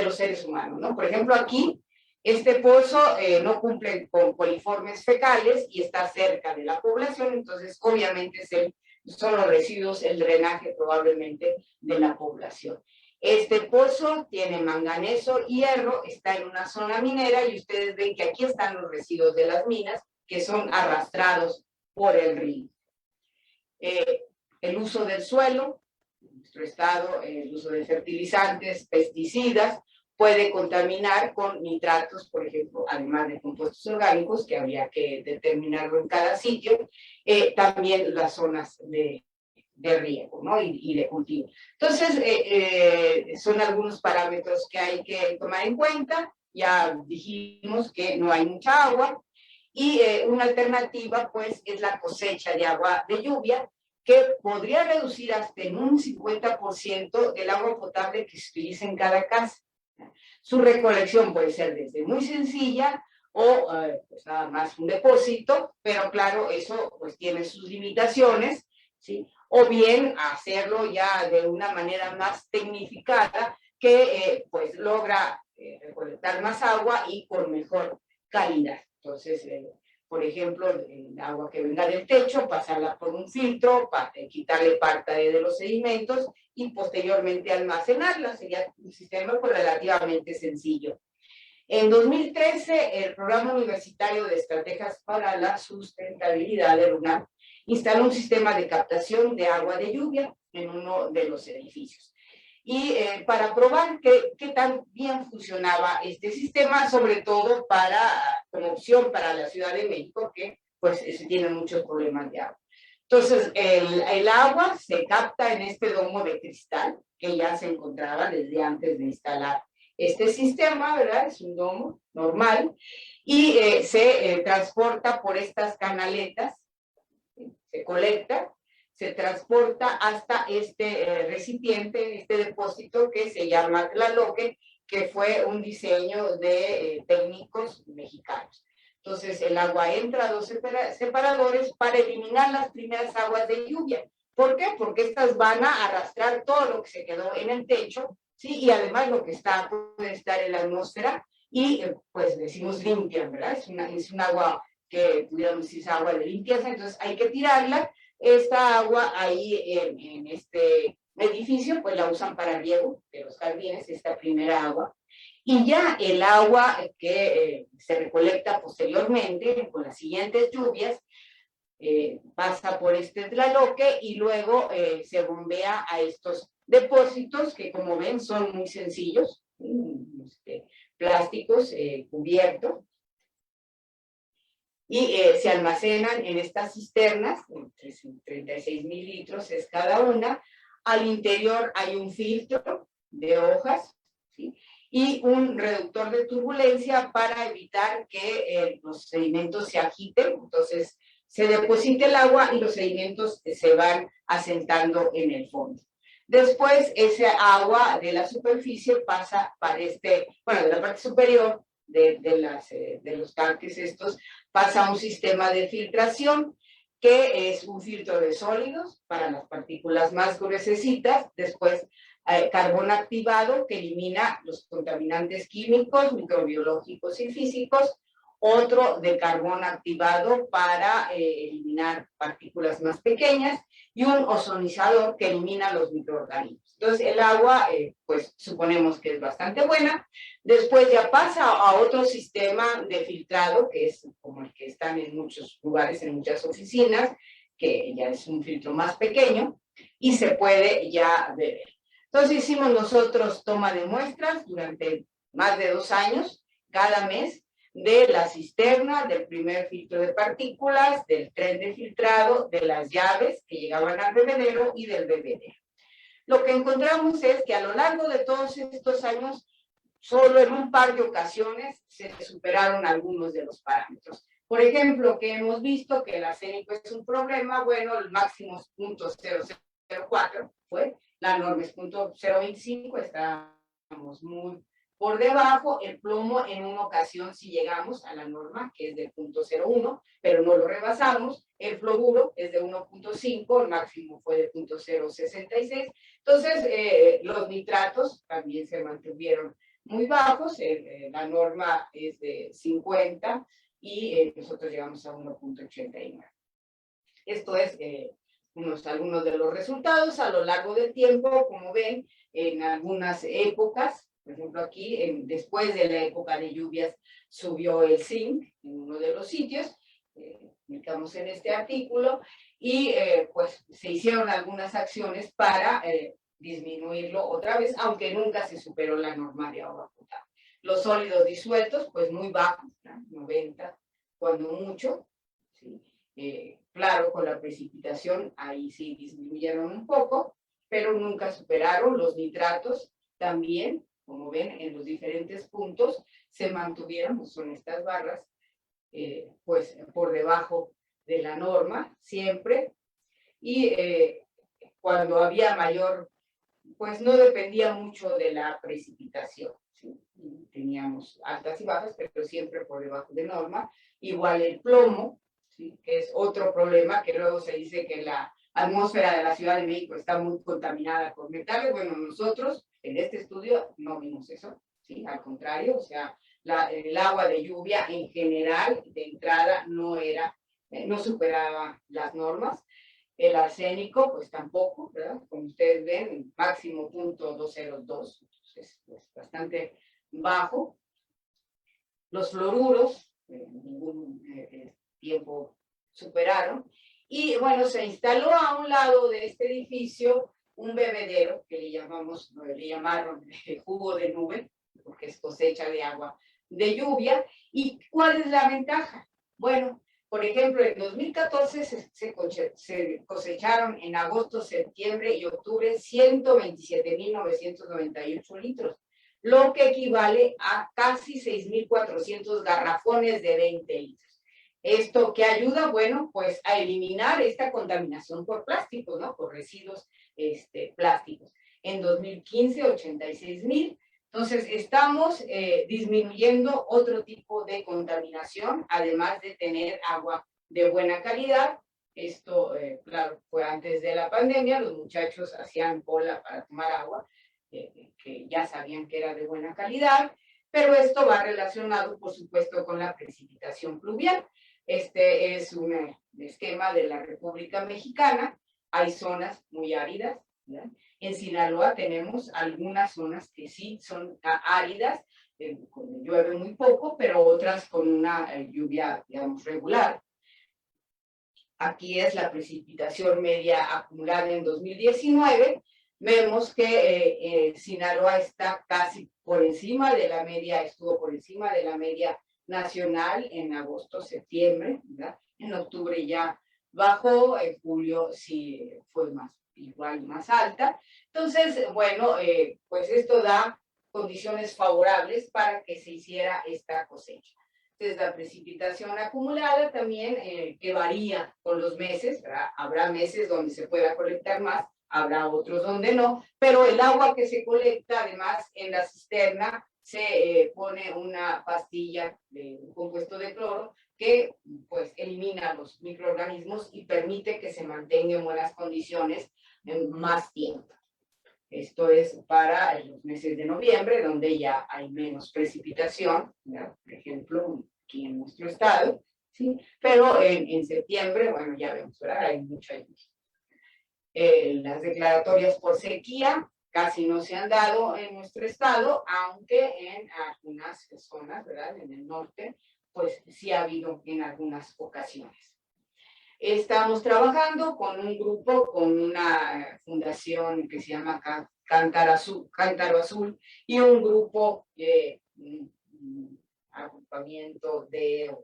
los seres humanos, ¿no? Por ejemplo, aquí, este pozo no cumple con coliformes fecales y está cerca de la población, entonces obviamente son los residuos, el drenaje probablemente de la población. Este pozo tiene manganeso, hierro, está en una zona minera, y ustedes ven que aquí están los residuos de las minas, que son arrastrados por el río. El uso del suelo, en nuestro estado, el uso de fertilizantes, pesticidas, puede contaminar con nitratos, por ejemplo, además de compuestos orgánicos, que habría que determinarlo en cada sitio, también las zonas de riego, ¿no? y de cultivo. Entonces, son algunos parámetros que hay que tomar en cuenta. Ya dijimos que no hay mucha agua, y una alternativa, pues, es la cosecha de agua de lluvia, que podría reducir hasta en un 50% el agua potable que se utiliza en cada casa. Su recolección puede ser desde muy sencilla o pues nada más un depósito, pero claro, eso pues tiene sus limitaciones, ¿sí? O bien hacerlo ya de una manera más tecnificada, que pues logra recolectar más agua y con mejor calidad. Entonces, por ejemplo, el agua que venga del techo, pasarla por un filtro para quitarle parte de los sedimentos y posteriormente almacenarla. Sería un sistema pues relativamente sencillo. En 2013, el Programa Universitario de Estrategias para la Sustentabilidad de UNAM instaló un sistema de captación de agua de lluvia en uno de los edificios. Y para probar qué tan bien funcionaba este sistema, sobre todo como opción para la Ciudad de México, que pues tiene muchos problemas de agua. Entonces, el agua se capta en este domo de cristal, que ya se encontraba desde antes de instalar este sistema, ¿verdad? Es un domo normal, y se transporta por estas canaletas, se colecta, se transporta hasta este recipiente, este depósito que se llama Tlaloque, que fue un diseño de técnicos mexicanos. Entonces, el agua entra a dos separadores para eliminar las primeras aguas de lluvia. ¿Por qué? Porque estas van a arrastrar todo lo que se quedó en el techo, ¿sí? Y además lo que puede estar en la atmósfera, y pues decimos limpia, ¿verdad? Es un agua que pudiéramos decir es agua de limpieza, entonces hay que tirarla, esta agua ahí en este edificio, pues la usan para riego de los jardines, esta primera agua. Y ya el agua que se recolecta posteriormente, con las siguientes lluvias, pasa por este tlaloque y luego se bombea a estos depósitos que, como ven, son muy sencillos, plásticos cubiertos, y se almacenan en estas cisternas, 36,000 litros es cada una. Al interior hay un filtro de hojas, ¿sí?, y un reductor de turbulencia para evitar que los sedimentos se agiten. Entonces se deposita el agua y los sedimentos se van asentando en el fondo. Después ese agua de la superficie pasa para de la parte superior de los tanques estos, pasa a un sistema de filtración que es un filtro de sólidos para las partículas más gruesecitas. Después carbón activado que elimina los contaminantes químicos, microbiológicos y físicos. Otro de carbón activado para eliminar partículas más pequeñas, y un ozonizador que elimina los microorganismos. Entonces el agua, pues suponemos que es bastante buena. Después ya pasa a otro sistema de filtrado, que es como el que están en muchos lugares, en muchas oficinas, que ya es un filtro más pequeño y se puede ya beber. Entonces hicimos nosotros toma de muestras durante más de 2 años, cada mes, de la cisterna, del primer filtro de partículas, del tren de filtrado, de las llaves que llegaban al bebedero y del bebedero. Lo que encontramos es que a lo largo de todos estos años, solo en un par de ocasiones se superaron algunos de los parámetros. Por ejemplo, que hemos visto que el arsénico es un problema, bueno, el máximo es 0.004 fue, la norma es 0.025, estamos muy por debajo. El plomo en una ocasión sí llegamos a la norma, que es de 0.01, pero no lo rebasamos. El fluoruro es de 1.5, el máximo fue de 0.066. Entonces, los nitratos también se mantuvieron muy bajos. La norma es de 50 y nosotros llegamos a 1.89. Esto es algunos de los resultados a lo largo del tiempo. Como ven, en algunas épocas, por ejemplo aquí, después de la época de lluvias, subió el zinc en uno de los sitios, explicamos en este artículo, y pues se hicieron algunas acciones para disminuirlo otra vez, aunque nunca se superó la norma de agua potable. Los sólidos disueltos, pues muy bajos, ¿no? 90, cuando mucho, ¿sí? Claro, con la precipitación ahí sí disminuyeron un poco, pero nunca superaron. Los nitratos también, como ven, en los diferentes puntos se mantuvieron, pues son estas barras, pues por debajo de la norma siempre. Y cuando había mayor, pues no dependía mucho de la precipitación, ¿sí? Teníamos altas y bajas, pero siempre por debajo de norma. Igual el plomo, ¿sí?, que es otro problema, que luego se dice que la atmósfera de la Ciudad de México está muy contaminada por metales. Bueno, nosotros en este estudio no vimos eso, ¿sí? Al contrario, o sea, el agua de lluvia en general, de entrada, no superaba las normas. El arsénico, pues tampoco, ¿verdad? Como ustedes ven, máximo 0.202, entonces es bastante bajo. Los fluoruros, ningún tiempo superaron. Y bueno, se instaló a un lado de este edificio un bebedero que le llamaron jugo de nube, porque es cosecha de agua de lluvia. ¿Y cuál es la ventaja? Bueno, por ejemplo, en 2014 se cosecharon en agosto, septiembre y octubre 127,998 litros, lo que equivale a casi 6,400 garrafones de 20 litros. ¿Esto qué ayuda? Bueno, pues a eliminar esta contaminación por plásticos, ¿no? Por residuos plásticos. En 2015, 86,000. Entonces, estamos disminuyendo otro tipo de contaminación, además de tener agua de buena calidad. Esto, claro, fue antes de la pandemia. Los muchachos hacían cola para tomar agua, que ya sabían que era de buena calidad, pero esto va relacionado, por supuesto, con la precipitación pluvial. Este es un esquema de la República Mexicana. Hay zonas muy áridas, ¿verdad? En Sinaloa tenemos algunas zonas que sí son áridas, llueve muy poco, pero otras con una lluvia, digamos, regular. Aquí es la precipitación media acumulada en 2019. Vemos que Sinaloa está casi por encima de la media, estuvo por encima de la media nacional en agosto, septiembre, ¿verdad? En octubre ya bajó, en julio sí fue más igual, más alta. Entonces, bueno, pues esto da condiciones favorables para que se hiciera esta cosecha. Entonces, la precipitación acumulada también, que varía con los meses, ¿verdad? Habrá meses donde se pueda colectar más, habrá otros donde no, pero el agua que se colecta, además, en la cisterna, se pone una pastilla de un compuesto de cloro que, pues, elimina los microorganismos y permite que se mantenga en buenas condiciones en más tiempo. Esto es para los meses de noviembre, donde ya hay menos precipitación, ¿verdad? Por ejemplo, aquí en nuestro estado, ¿sí? Pero en septiembre, bueno, ya vemos, ¿verdad? Hay mucha lluvia. Las declaratorias por sequía casi no se han dado en nuestro estado, aunque en algunas zonas, ¿verdad? En el norte, pues sí ha habido en algunas ocasiones. Estamos trabajando con un grupo, con una fundación que se llama Cántaro Azul y un grupo, agrupamiento de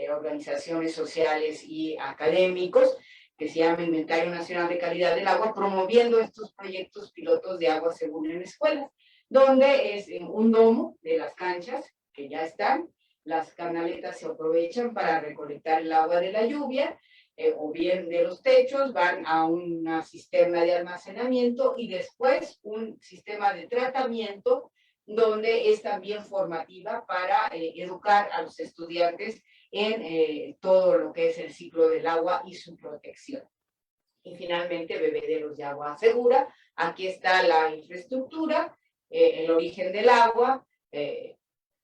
organizaciones sociales y académicos que se llama Inventario Nacional de Calidad del Agua, promoviendo estos proyectos pilotos de agua segura en escuelas, donde es un domo de las canchas que ya están. Las canaletas se aprovechan para recolectar el agua de la lluvia, o bien de los techos, van a una cisterna de almacenamiento y después un sistema de tratamiento donde es también formativa para educar a los estudiantes en todo lo que es el ciclo del agua y su protección. Y finalmente, bebederos de agua segura. Aquí está la infraestructura, el origen del agua,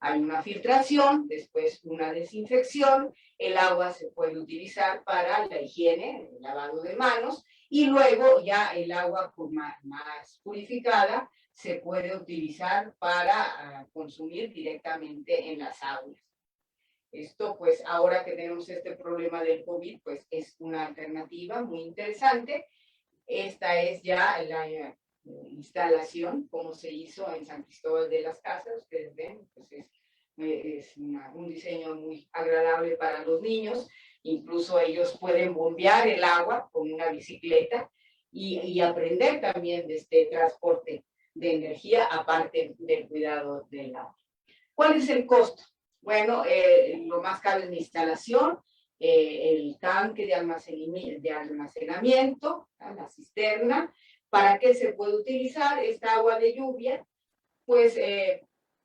hay una filtración, después una desinfección, el agua se puede utilizar para la higiene, el lavado de manos, y luego ya el agua más purificada se puede utilizar para consumir directamente en las aulas. Esto, pues, ahora que tenemos este problema del COVID, pues, es una alternativa muy interesante. Esta es ya la instalación, como se hizo en San Cristóbal de las Casas. Ustedes ven, pues es un diseño muy agradable para los niños. Incluso ellos pueden bombear el agua con una bicicleta y aprender también de este transporte de energía, aparte del cuidado del agua. ¿Cuál es el costo? Bueno, lo más caro es la instalación, el tanque de almacenamiento, la cisterna. ¿Para qué se puede utilizar esta agua de lluvia? Pues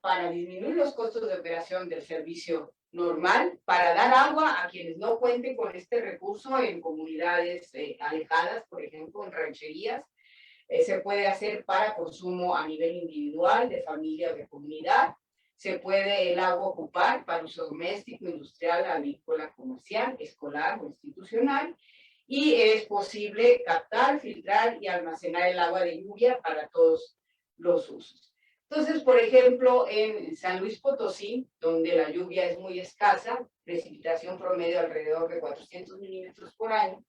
para disminuir los costos de operación del servicio normal, para dar agua a quienes no cuenten con este recurso en comunidades alejadas, por ejemplo, en rancherías. Se puede hacer para consumo a nivel individual, de familia o de comunidad. Se puede el agua ocupar para uso doméstico, industrial, agrícola, comercial, escolar o institucional. Y es posible captar, filtrar y almacenar el agua de lluvia para todos los usos. Entonces, por ejemplo, en San Luis Potosí, donde la lluvia es muy escasa, precipitación promedio alrededor de 400 milímetros por año,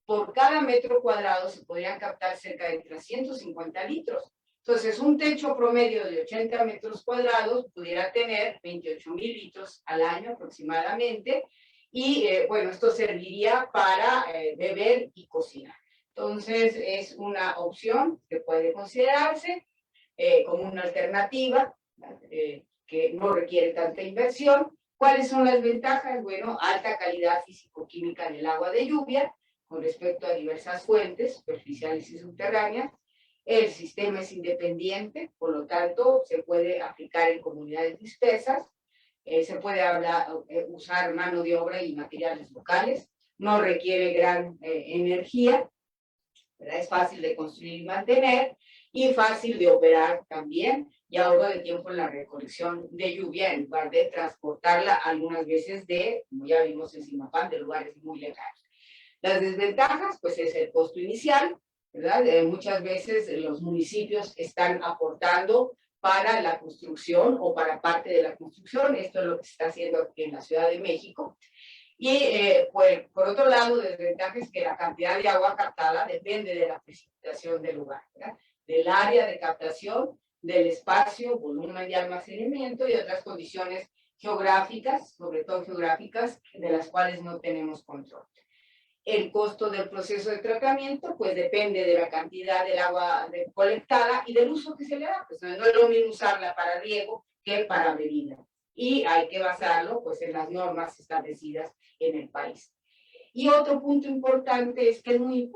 por cada metro cuadrado se podrían captar cerca de 350 litros. Entonces, un techo promedio de 80 metros cuadrados pudiera tener 28,000 litros al año aproximadamente. Y bueno, esto serviría para beber y cocinar. Entonces, es una opción que puede considerarse como una alternativa que no requiere tanta inversión. ¿Cuáles son las ventajas? Bueno, alta calidad físico-química en el agua de lluvia con respecto a diversas fuentes superficiales y subterráneas. El sistema es independiente, por lo tanto, se puede aplicar en comunidades dispersas. Se puede usar mano de obra y materiales locales. No requiere gran energía, ¿verdad? Es fácil de construir y mantener y fácil de operar también, y ahorro de tiempo en la recolección de lluvia en lugar de transportarla algunas veces como ya vimos en Zimapán, de lugares muy lejanos. Las desventajas, pues es el costo inicial, ¿verdad? Muchas veces los municipios están aportando para la construcción o para parte de la construcción. Esto es lo que se está haciendo aquí en la Ciudad de México. Y pues, por otro lado, desventaja es que la cantidad de agua captada depende de la precipitación del lugar, ¿verdad? Del área de captación, del espacio, volumen de almacenamiento y otras condiciones geográficas, sobre todo geográficas, de las cuales no tenemos control. El costo del proceso de tratamiento, pues depende de la cantidad del agua colectada y del uso que se le da. Pues no es lo mismo usarla para riego que para bebida. Y hay que basarlo, pues, en las normas establecidas en el país. Y otro punto importante es que es muy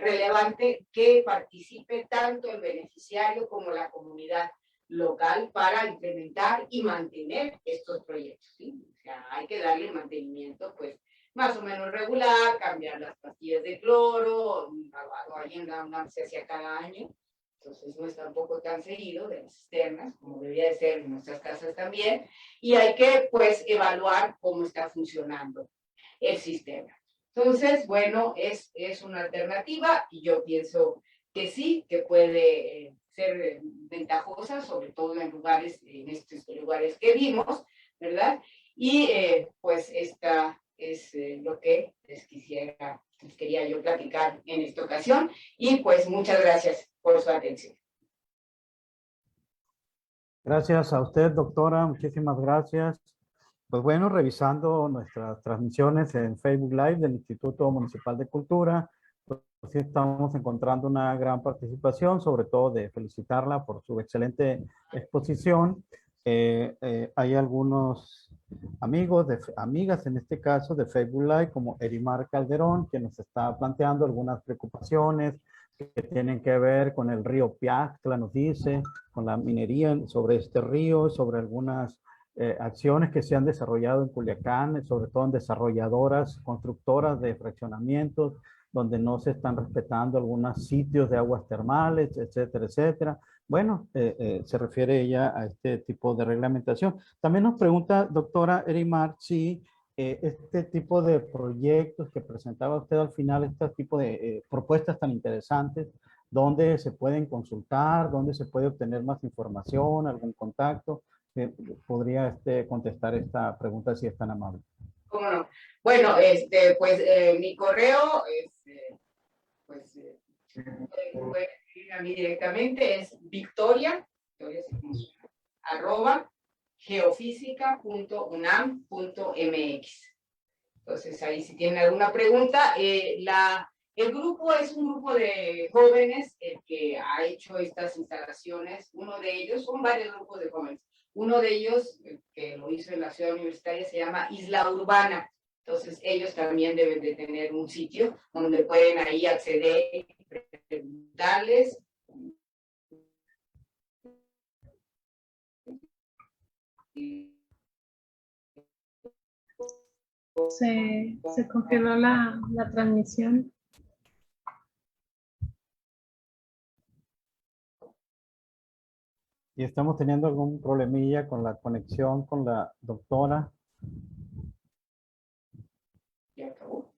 relevante que participe tanto el beneficiario como la comunidad local para implementar y mantener estos proyectos, ¿sí? O sea, hay que darle mantenimiento, pues, más o menos regular, cambiar las pastillas de cloro, un lavado ahí en la UNAM se hacía cada año, entonces no es tampoco tan seguido de las cisternas, como debería de ser en nuestras casas también, y hay que, pues, evaluar cómo está funcionando el sistema. Entonces, bueno, es una alternativa y yo pienso que sí, que puede ser ventajosa, sobre todo en lugares, en estos lugares que vimos, ¿verdad? Y pues esta es lo que les quería yo platicar en esta ocasión y pues muchas gracias por su atención. Gracias a usted, doctora. Muchísimas gracias. Pues bueno, revisando nuestras transmisiones en Facebook Live del Instituto Municipal de Cultura, pues sí estamos encontrando una gran participación, sobre todo de felicitarla por su excelente exposición. Hay algunos amigos, amigas en este caso de Facebook Live, como Erimar Calderón, que nos está planteando algunas preocupaciones que tienen que ver con el río Piaxtla, nos dice, con la minería sobre este río, sobre algunas acciones que se han desarrollado en Culiacán, sobre todo en desarrolladoras, constructoras de fraccionamientos, donde no se están respetando algunos sitios de aguas termales, etcétera, etcétera. Bueno, se refiere ella a este tipo de reglamentación. También nos pregunta, doctora Erimar, si este tipo de proyectos que presentaba usted al final, este tipo de propuestas tan interesantes, ¿dónde se pueden consultar? ¿Dónde se puede obtener más información? ¿Algún contacto? ¿Podría contestar esta pregunta si es tan amable? ¿Cómo no? Bueno, pues mi correo es, puede escribir a mí directamente, es victoria @geofísica.unam.mx. Entonces ahí si tienen alguna pregunta, el grupo es un grupo de jóvenes el que ha hecho estas instalaciones. Uno de ellos, son varios grupos de jóvenes. Uno de ellos, que lo hizo en la ciudad universitaria, se llama Isla Urbana. Entonces ellos también deben de tener un sitio donde pueden ahí acceder y preguntarles. Se congeló la transmisión. Y estamos teniendo algún problemilla con la conexión con la doctora. Ya acabó.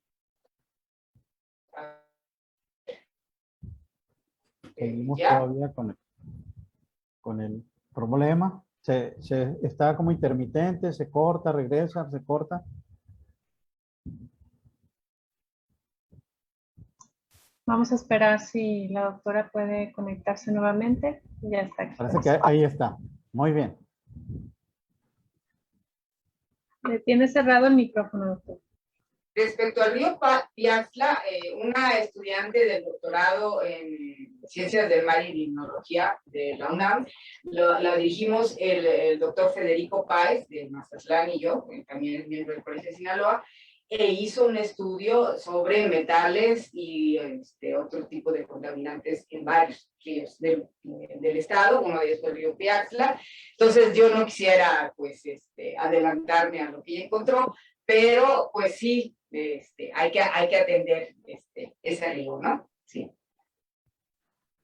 Seguimos ¿Ya? todavía con el problema. Se está como intermitente, se corta, regresa, se corta. Vamos a esperar si la doctora puede conectarse nuevamente. Ya está aquí. Parece que ahí está. Muy bien. Le tiene cerrado el micrófono, doctor. Respecto al río Piaxtla, una estudiante del doctorado en Ciencias del Mar y Limnología de la UNAM, la dirigimos el doctor Federico Páez de Mazatlán y yo, que también es miembro del Colegio de Sinaloa, e hizo un estudio sobre metales y otro tipo de contaminantes en varios ríos del estado, uno de ellos fue el río Piaxtla. Entonces yo no quisiera pues adelantarme a lo que ella encontró, pero pues sí, hay que atender ese río, ¿no? Sí.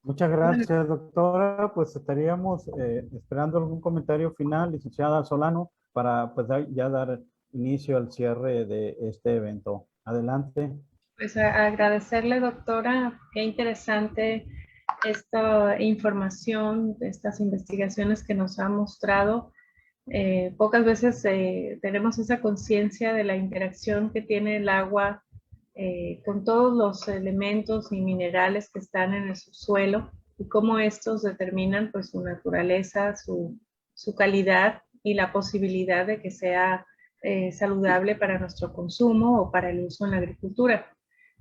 Muchas gracias, doctora. Pues estaríamos esperando algún comentario final, licenciada Solano, para pues ya dar inicio al cierre de este evento. Adelante. Pues agradecerle, doctora, qué interesante esta información, estas investigaciones que nos ha mostrado. Pocas veces tenemos esa conciencia de la interacción que tiene el agua con todos los elementos y minerales que están en el subsuelo y cómo estos determinan pues su naturaleza, su calidad y la posibilidad de que sea saludable para nuestro consumo o para el uso en la agricultura.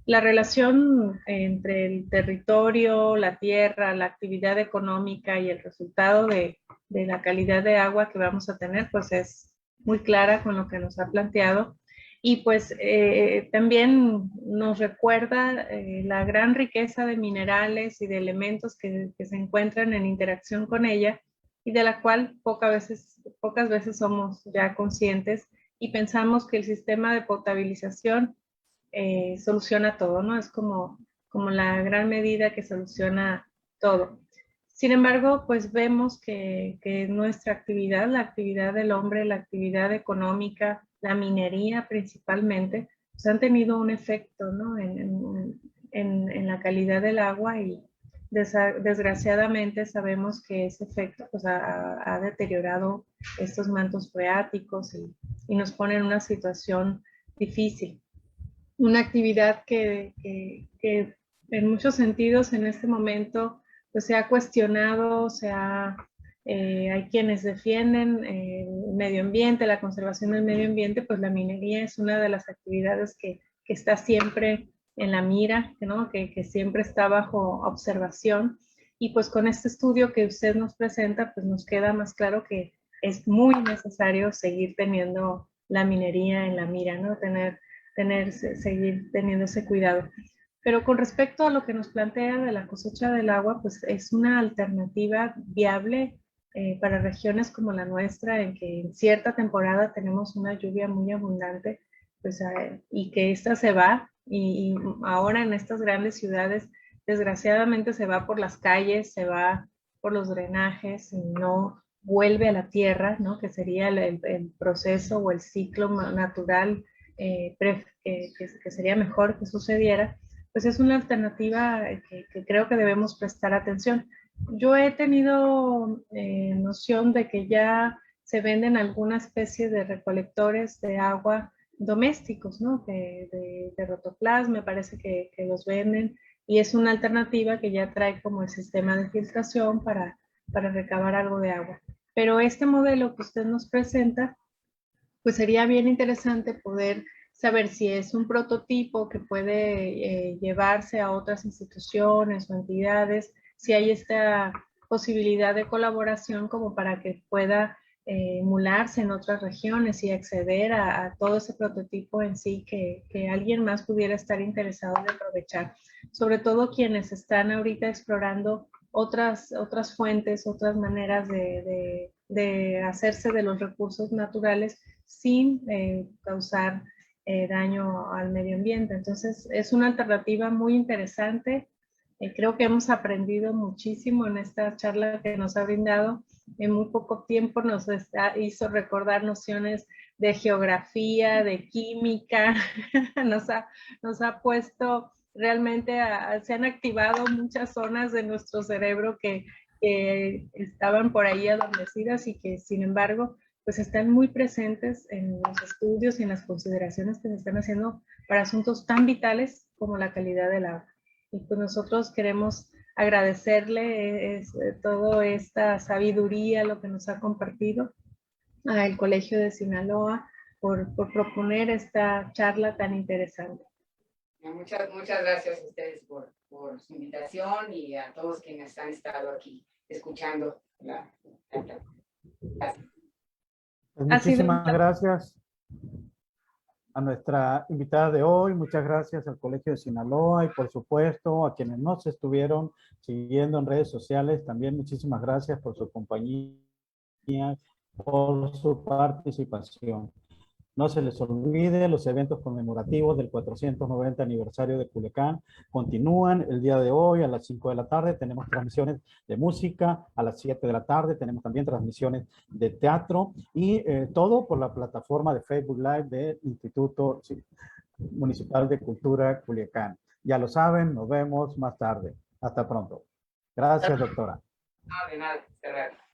La relación entre el territorio, la tierra, la actividad económica y el resultado de la calidad de agua que vamos a tener, pues es muy clara con lo que nos ha planteado. Y pues también nos recuerda la gran riqueza de minerales y de elementos que se encuentran en interacción con ella y de la cual pocas veces somos ya conscientes y pensamos que el sistema de potabilización soluciona todo, ¿no? Es como la gran medida que soluciona todo. Sin embargo, pues vemos que nuestra actividad, la actividad del hombre, la actividad económica, la minería principalmente, pues han tenido un efecto, ¿no? en la calidad del agua y desgraciadamente sabemos que ese efecto pues, ha deteriorado estos mantos freáticos y nos pone en una situación difícil. Una actividad que en muchos sentidos en este momento pues, se ha cuestionado, hay quienes defienden el medio ambiente, la conservación del medio ambiente, pues la minería es una de las actividades que está siempre en la mira, ¿no? que siempre está bajo observación. Y pues con este estudio que usted nos presenta, pues nos queda más claro que es muy necesario seguir teniendo la minería en la mira, ¿no? Seguir teniendo ese cuidado. Pero con respecto a lo que nos plantea de la cosecha del agua, pues es una alternativa viable para regiones como la nuestra, en que en cierta temporada tenemos una lluvia muy abundante, pues, y que esta se va, y ahora en estas grandes ciudades, desgraciadamente se va por las calles, se va por los drenajes, y no vuelve a la tierra, ¿no? Que sería el proceso o el ciclo natural que sería mejor que sucediera, pues es una alternativa que creo que debemos prestar atención. Yo he tenido noción de que ya se venden alguna especie de recolectores de agua domésticos, ¿no? De Rotoplas, me parece que los venden, y es una alternativa que ya trae como el sistema de filtración para recabar algo de agua. Pero este modelo que usted nos presenta, pues sería bien interesante poder saber si es un prototipo que puede llevarse a otras instituciones o entidades, si hay esta posibilidad de colaboración como para que pueda emularse en otras regiones y acceder a todo ese prototipo en sí que alguien más pudiera estar interesado en aprovechar. Sobre todo quienes están ahorita explorando otras fuentes, otras maneras de hacerse de los recursos naturales sin causar daño al medio ambiente. Entonces, es una alternativa muy interesante. Creo que hemos aprendido muchísimo en esta charla que nos ha brindado. En muy poco tiempo nos hizo recordar nociones de geografía, de química, nos ha puesto realmente, se han activado muchas zonas de nuestro cerebro que estaban por ahí adormecidas y que sin embargo pues están muy presentes en los estudios y en las consideraciones que se están haciendo para asuntos tan vitales como la calidad del agua. Y pues nosotros queremos agradecerle toda esta sabiduría, lo que nos ha compartido al Colegio de Sinaloa por proponer esta charla tan interesante. Muchas gracias a ustedes por su invitación y a todos quienes han estado aquí escuchando la clase. Pues muchísimas gracias a nuestra invitada de hoy, muchas gracias al Colegio de Sinaloa y por supuesto a quienes nos estuvieron siguiendo en redes sociales, también muchísimas gracias por su compañía, por su participación. No se les olvide, los eventos conmemorativos del 490 aniversario de Culiacán continúan el día de hoy a las 5 de la tarde. Tenemos transmisiones de música a las 7 de la tarde. Tenemos también transmisiones de teatro y todo por la plataforma de Facebook Live del Instituto Municipal de Cultura Culiacán. Ya lo saben, nos vemos más tarde. Hasta pronto. Gracias, doctora. No, de nada, hasta luego.